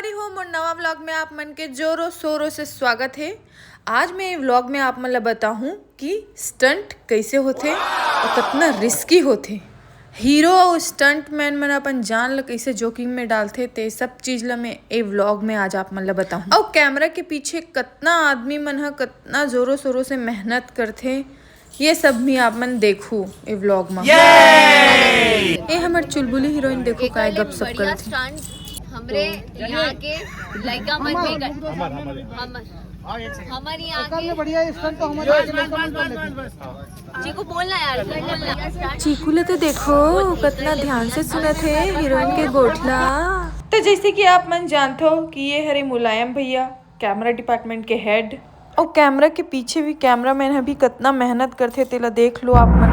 संगवारी हो मोर नवा व्लॉग में आप मन के जोरों शोरों से स्वागत है। आज मैं व्लॉग में आप मन ला बताऊं कि स्टंट कैसे होते और कितना रिस्की होते। हीरो और स्टंट मैन मन अपन जान ला कैसे जोखिम में डालते ते सब चीज ला मैं ए व्लॉग में आज आप मन ला बताऊं। और कैमरा के पीछे कितना आदमी मन कितना जोरों शोरों से मेहनत करते ये सब भी आप मन देखू ए व्लॉग में। ए हमर चुलबुली हीरोइन देखो काय गपशप करथे। हमरे यहाँ के लड़का मन में हमारे यहाँ के बढ़िया स्टंट तो हमारे चीकू बोलना यार चीकू ले तो देखो कितना ध्यान से सुना थे हीरोइन के गोठला। तो जैसे कि आप मन जानते हो कि ये हरे मुलायम भैया कैमरा डिपार्टमेंट के हेड और कैमरा के पीछे भी कैमरा मैन भी कितना मेहनत करते तेला देख लो आप मन।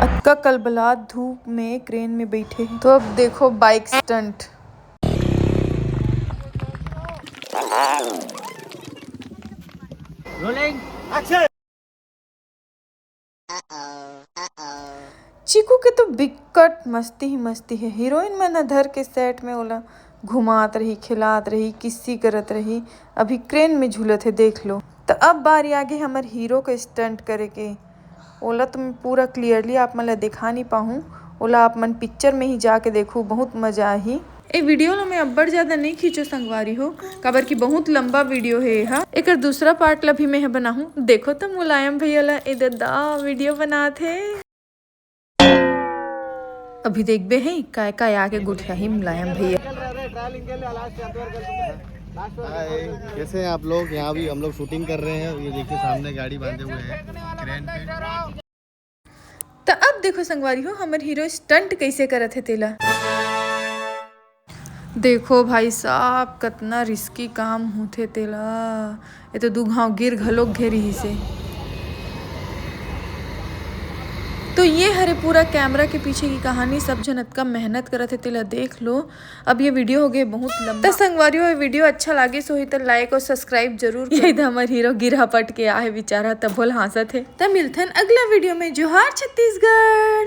अक्का कलबलात धूप में क्रेन में बैठे हैं। तो अब देखो bike stunt. Rolling action. Cheeku के तो बिकट मस्ती ही मस्ती है। हीरोइन मन धर के सेट में ओला घुमात रही खिलात रही किस्सी करत रही अभी क्रेन में झूलत है देख लो। तो अब बारी आगे हमारे हीरो का स्टंट करे के ओला तो मैं पूरा क्लियरली आप मन ला दिखा नहीं पाऊँ। ओला आप मन पिक्चर में ही जाके देखूँ बहुत मजा आई। ए वीडियो ला मैं अब्बड़ ज्यादा नहीं खींचो संगवारी हो काबर की बहुत लंबा वीडियो है हा। एक दूसरा पार्ट ला भी मैं बनाहूँ देखो तो मुलायम भैया ला ए दादा वीडियो बनाते है। अभी देखबे है काय काय आके गुठिया ही मुलायम भैया। कैसे हैं आप लोग? यहाँ भी हम लोग शूटिंग कर रहे हैं। ये देखिए सामने गाड़ी बांधे हुए हैं क्रेन पे। तो अब देखो संगवारी हो हमारे हीरो स्टंट कैसे करत है तेला देखो भाई साहब कितना रिस्की काम होते तेला। ये तो दू घाव गिर घलोक घेरी ही से। तो ये हरे पूरा कैमरा के पीछे की कहानी सब जन का मेहनत करत है तेला देख लो। अब ये वीडियो हो गए बहुत लंबा। तो संगवारियों ये वीडियो अच्छा लगे सो ही तो लाइक और सब्सक्राइब जरूर। ये हमारे हीरो गिरा पट के आए बेचारा तब बोल हंसत है। तब मिलते हैं अगला वीडियो में। जोहार छत्तीसगढ़।